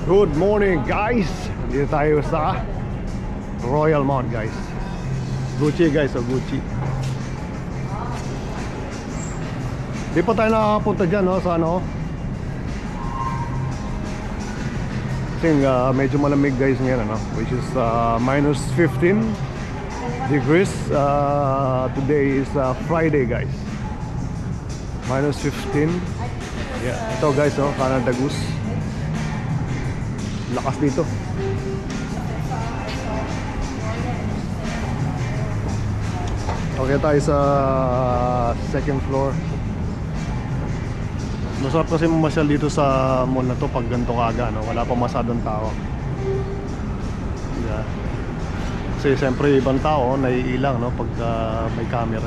Good morning guys. Dito tayo sa Royal Mount guys. Gucci guys, Gucci. Di pa tayo nakapunta dyan no, sa ano. Kasi medyo malamig guys ngayon ano, which is minus 15 degrees. Today is Friday guys. Minus 15. Yeah, ito guys oh, Canada Goose. Lakas dito. Okay tayo sa second floor. Masarap kasi mamasyal dito sa mall na to pag ganito kaga no? Wala pa masadong tao. Yeah. Kasi siyempre ibang tao naiilang no? Pag may camera.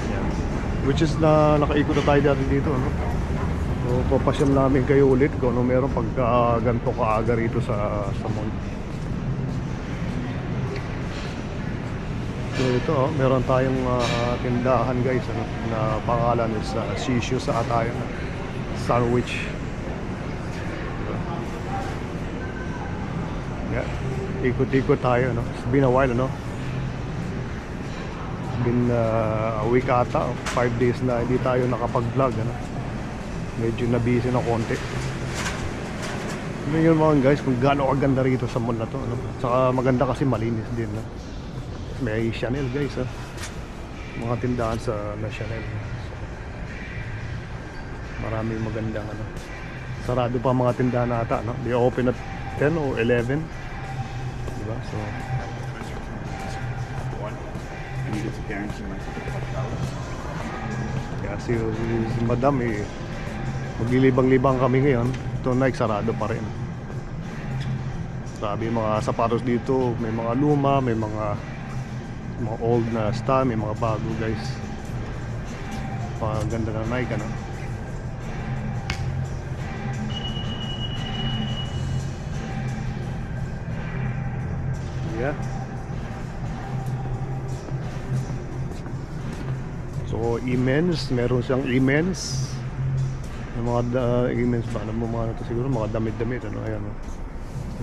Yeah. Which is na nakaikot na tayo dito no? So papasyam namin kayo ulit kung ano meron pag ganito kaaga rito sa mall. So ito meron tayong tindahan guys ano, na pangalan is Shishu sa Atayan Sandwich. Yeah. Ikot-ikot tayo no? It's been a while no? It's been a week ata, 5 days na hindi tayo nakapag-vlog ano? Medyo na-busy na konti. Ngayon mga guys kung gaano kaganda rito sa mall na to ano? Saka maganda kasi malinis din no? May Chanel guys ha? Mga tindahan sa Chanel. Maraming magandang ano. Sarado pa mga tindahan ata no? They open at 10 or 11 diba? So kaya si madam maglilibang-libang kami ngayon. Tonight sarado pa rin. Sabi mga sapatos dito, may mga luma, may mga old na style, may mga bago guys. Paganda na Nike ano. Yeah. So immense, meron siyang immense. Yung mga immense ba? Ano mo mga ito siguro mga damit-damit ano, ayan no.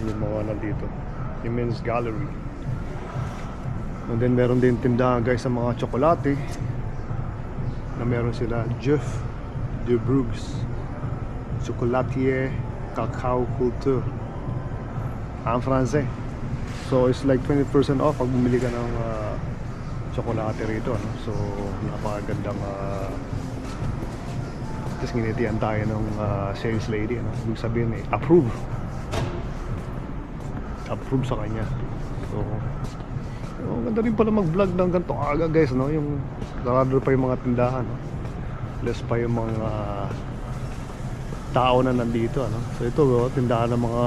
Yung mga nandito. Immense Gallery. And then meron din tindahan guys sa mga tsokolate na meron sila Jeff de Bruges Chocolatier Cacao Culture en français. So it's like 20% off pag bumili ka ng tsokolate rito no? So napakagandang tapos nginitian tayo ng sales lady ano? Ibig sabihin approve sa kanya. So ganda rin pala mag-vlog ng ganito aga guys no? Yung sarado pa yung mga tindahan no? Less pa yung mga tao na nandito ano? So ito tindahan ng mga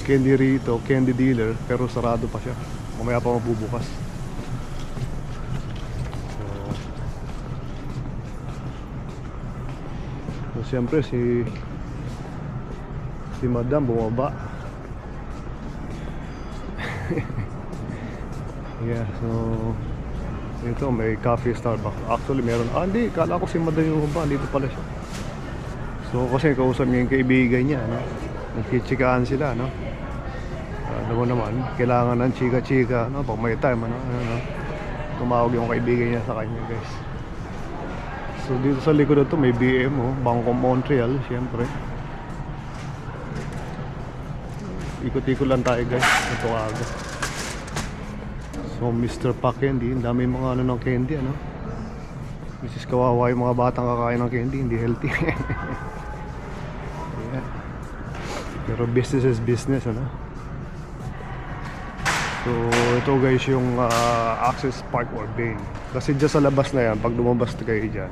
candy rito, candy dealer, pero sarado pa siya. Mamaya pa mabubukas. So siyempre si madam bumaba. Yeah, so ito may coffee Starbucks. Actually meron, hindi, kala ko si madam yung bumaba, dito pala siya. So kasi kausap niya yung kaibigan niya no? Nagkichikahan sila no? Alam mo naman, kailangan ng chika-chika no? Pag may time ano? Tumawag yung kaibigan niya sa kanya guys. So dito sa likod na to may BM Bank of Montreal syempre. Ikot-ikot lang tayo guys. Ito aga. So Mr. Pack Candy, ang dami mga ano ng candy ano. Mrs. Kawawa yung mga batang kakain ng candy, hindi healthy. Yeah. Pero business is business ano. So ito guys yung Access Park Urbane. Kasi dyan sa labas na yan, pag lumabas kayo dyan,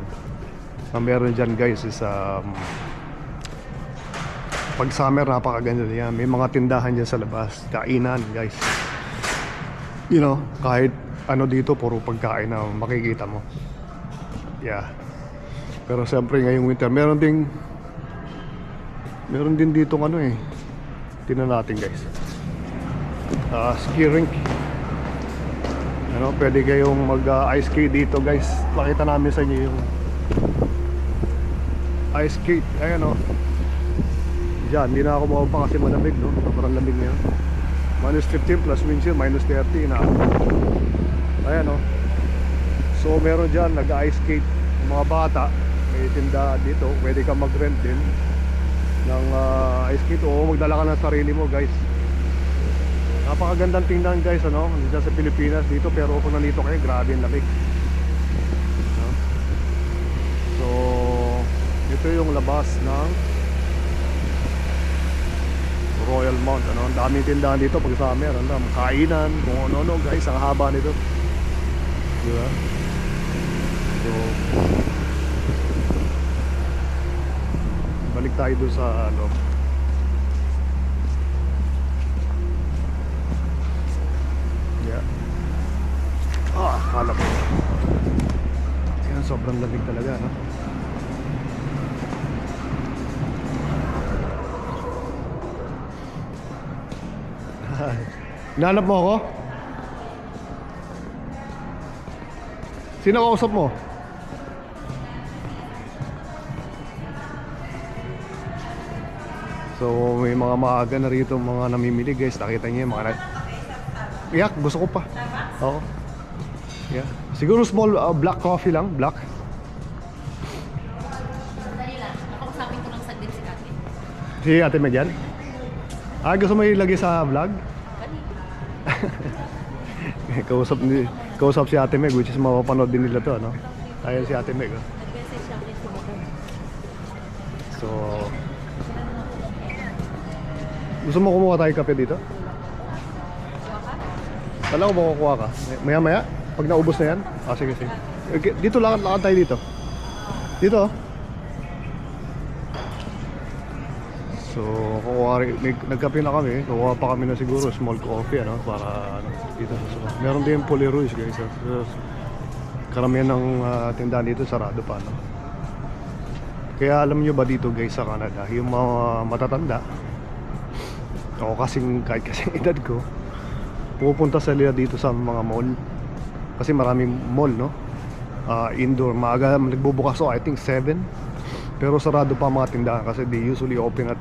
ang meron dyan guys is pag summer napakaganda yan. May mga tindahan dyan sa labas, kainan guys. You know, kahit ano dito puro pagkain na makikita mo. Yeah. Pero siyempre ngayong winter meron din dito ano tingnan natin guys. Ski rink. Ano, pwede kayong mag ice skate dito guys. Pakita namin sa inyo yung ice skate. Ayan o. Diyan, hindi na ako mababa kasi malamig, no? Sobrang lamig niya. Minus 15 plus wind chill, minus 30 na. Ayan o. So meron dyan, nag-ice skate. Yung mga bata, may tinda dito. Pwede ka mag-rent din ng ice skate. O magdala ka ng sarili mo, guys. Napakagandang tingnan, guys, ano? Dito sa Pilipinas dito. Pero kung nandito kayo, grabe yung lamig, no? So ito yung labas ng Royal Mount, ano? Ang daming tindahan dito pag summer, ano? Kainan, kung ano-ano, guys. Ang haba nito, diba? So balik tayo doon sa ano. Yeah. Hanap. Yan, sobrang lamig talaga, no? Nahanap mo ako? Sino kausap mo? So may mga maaga na rito, mga namimili, guys. Nakita niyo yung mga yak, gusto ko pa. Oo. Yeah. Siguro small black coffee lang, black. Sandali lang. Nakausapin ko lang saglit si Kati. Si Ate Megan? Gusto mo ilagay sa vlog? Kausap si Ate Meg, which is mapapanood din nila to, ano? Ayan si Ate Meg, oh. Nag-message siya akin si Bukong. So gusto mo kumuha tayo kape dito? Kala ko makukuha ka. Maya maya, pag naubos na yan. Sige, sige. Okay, dito lakad tayo dito. Dito, oh. So nagkape na kami. Kukuha pa kami na siguro small coffee, ano, para ano, dito sa suka. Meron din yung Poli Ruiz, guys. Karamihan ng tindahan dito sarado pa, no? Kaya alam nyo ba dito, guys, sa Canada, yung mga matatanda, o kahit kasing edad ko, pupunta sila dito sa mga mall. Kasi maraming mall, no? Indoor, maaga nagbubukas, so I think 7. Pero sarado pa mga tindahan kasi they usually open at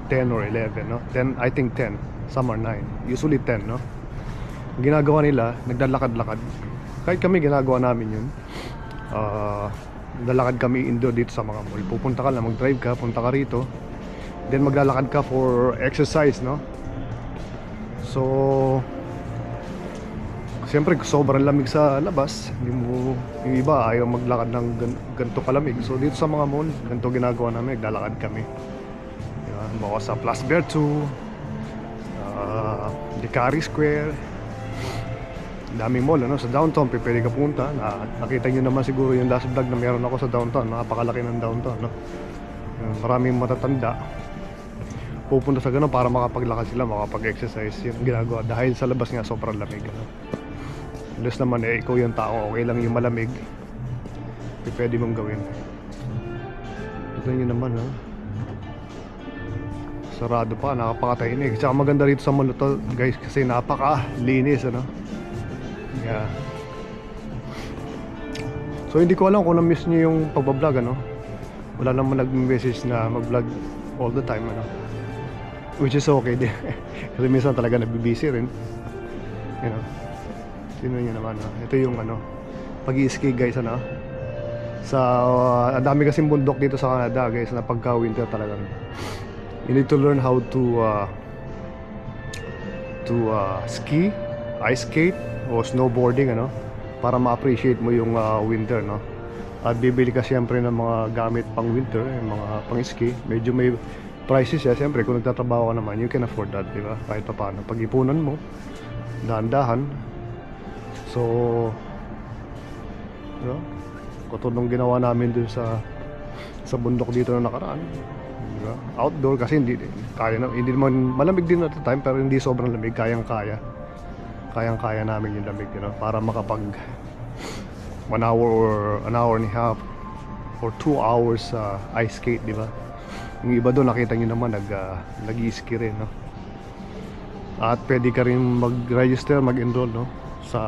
10 or 11, no? 10, I think 10, some are 9, usually 10, no? Ang ginagawa nila, naglalakad-lakad. Kahit kami ginagawa namin yun. Naglalakad kami indoor dito sa mga mall. Pupunta ka lang, mag-drive ka, punta ka rito, then maglalakad ka for exercise, no? So siyempre sobrang lamig sa labas, hindi mo, yung iba ayaw maglakad ng ganito kalamig. So dito sa mga mall, ganito ginagawa namin, naglalakad kami. Yan, mga sa Plus Bear 2, Licari Square, daming mall, ano? Sa downtown pwede ka punta. Nakita nyo naman siguro yung last vlog na meron ako sa downtown. Napakalaki ng downtown, no? Maraming matatanda pupunta sa gano'n para makapaglakad sila, makapag-exercise. Yung ginagawa dahil sa labas nga sobrang lamig, ano? Unless naman ikaw yung tao, okay lang yung malamig, pwede mong gawin. Ito nyo naman, ha? Sarado pa, nakapakatahimik. Tsaka maganda rito sa mall to, guys, kasi napaka-linis, ano? Yeah. So hindi ko alam kung na-miss nyo yung pagbablog, ano? Wala naman nag-message na mag-vlog all the time, ano? Which is okay din. Kasi minsan talaga nabibisi rin, you know. Sino nyo naman, no? Ito yung ano, pag-i-ski, guys, ano. Sa ang dami kasing bundok dito sa Canada, guys, na pagka winter talagang you need to learn how to ski, ice skate o snowboarding, ano, para ma-appreciate mo yung winter, no. At bibili ka siyempre ng mga gamit pang winter, yung mga pang ski. Medyo may prices siya, siyempre kung nagtatrabaho ka naman, you can afford that, di ba? Kahit pa paano, pag-ipunan mo dahan-dahan. So you know, katulong ginawa namin dun sa bundok dito na nakaraan, di ba? Outdoor kasi hindi kaya na, hindi naman malamig din at the time, pero hindi sobrang lamig, kayang-kaya namin yung lamig, you know, para makapag 1 hour or an hour and a half or 2 hours ice skate, di ba? Yung iba doon nakita nyo naman nag-i-ski rin, no? At pwede ka rin mag-register, mag-enroll, no, sa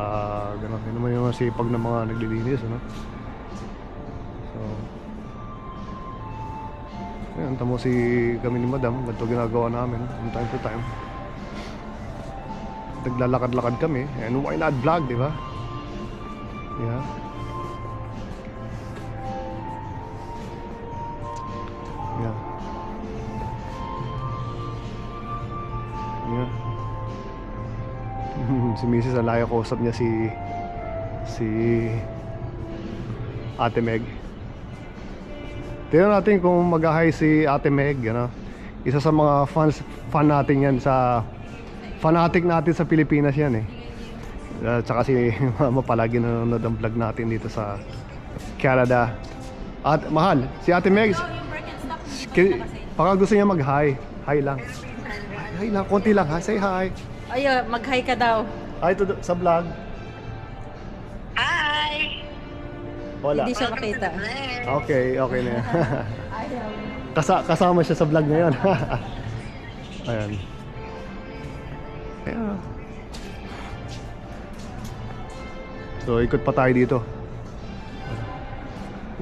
gano'n. Yun naman yung sipag ng mga naglilinis, no? So Ayan, tamo si kami ni Madam. Ganito ginagawa namin from time to time. Naglalakad-lakad kami. And why not vlog, di ba? Yeah. Yeah. Yeah. Si Mrs. Alaya, kausap niya si Ate Meg. Tingnan natin kung mag-hi si Ate Meg, ano. Isa sa mga fan natin yan sa fanatic natin sa Pilipinas yan eh. Tsaka si Mama palagi nanonood ang vlog natin dito sa Canada. At mahal, si Ate Meg, baka gusto niya mag-hi. Hi lang. Hi lang, konti lang ha. Say hi. Ay, mag-hi ka daw. Hi to sa vlog. Hi! Wala. Hindi siya makita. Okay, okay na yan. Kasama siya sa vlog ngayon. Ayan. Ayan. So, ikot pa tayo dito.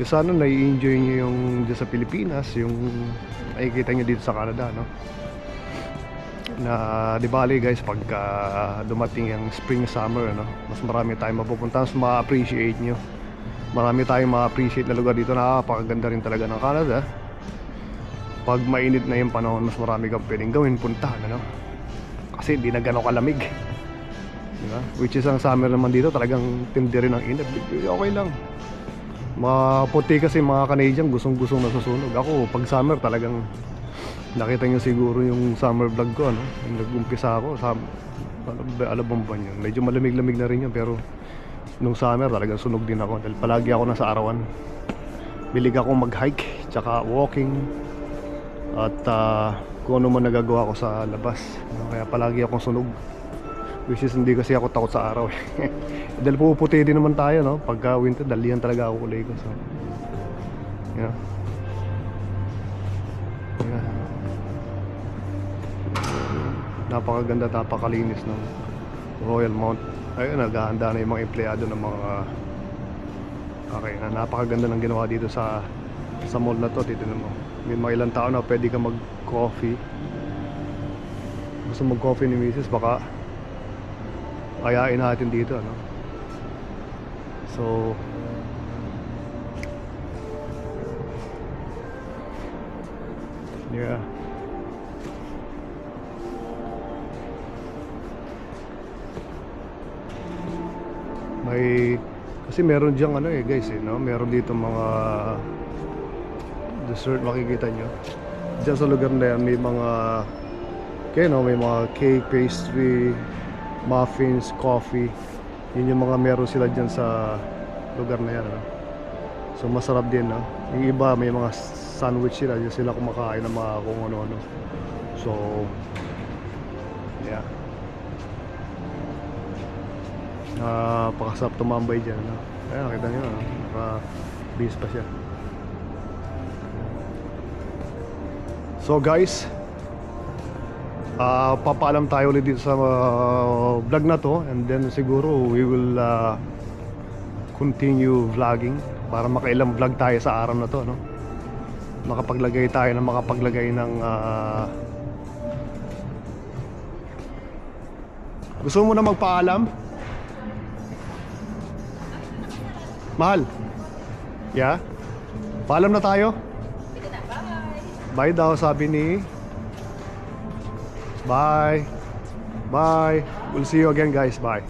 Yung sana nai-enjoy nyo yung dyan sa Pilipinas, yung nakikita nyo dito sa Canada, no? Na di bali guys, pagka dumating yung spring summer, no, mas marami tayong mapupuntahan, mas ma-appreciate nyo. Marami tayong ma-appreciate na lugar dito. Napakaganda rin talaga ng Canada. Pag mainit na yung panahon, mas marami kang pwedeng gawin, puntahan, ano? Kasi hindi na gano'ng kalamig, diba? Which is ang summer naman dito talagang tindi rin ang init. Okay lang. Maputi kasi mga Canadian, gustong-gustong nasusunog. Ako pag summer talagang, nakita nyo siguro yung summer vlog ko, ano? Yung nag-umpisa ako sa alabang buwan yun. Medyo malamig-lamig na rin yun, pero nung summer talagang sunog din ako dahil palagi ako nasa arawan. Bilig ako mag-hike, tsaka walking, at kung ano man nagagawa ko sa labas. Kaya palagi akong sunog. Which is hindi kasi ako takot sa araw. Dahil puputi din naman tayo, no? Pagka winter, dalihan talaga ako kulay ko. So, yeah. Yeah. Napakaganda, napakalinis ng Royal Mount. Ayun, naghahanda na yung mga empleyado ng mga okay, napakaganda ng ginawa dito sa mall na to. Titignan mo, may mga ilang tao na pwede ka mag-coffee. Gusto mag-coffee ni Mrs. baka ayain natin dito, ano? So yeah. May kasi meron diyang ano eh guys eh, no? Meron dito mga dessert, makikita nyo diyan sa lugar na yan. May mga kaya no, may mga cake, pastry, muffins, coffee. Yun yung mga meron sila dyan sa lugar na yan, no? So masarap din, no? Yung iba may mga sandwich sila, dyan sila kumakain ng mga kung ano-ano. So yeah, napakasarap tumambay dyan, no? Ayan, nakita nyo, no? Naka-bis pa siya. So guys, papaalam tayo ulit dito sa vlog na to. And then siguro we will continue vlogging para makailang vlog tayo sa araw na to, no? Makapaglagay tayo ng gusto mo na magpaalam? Mahal? Yeah? Paalam na tayo? Bye daw, sabi ni. Bye. Bye. We'll see you again guys. Bye.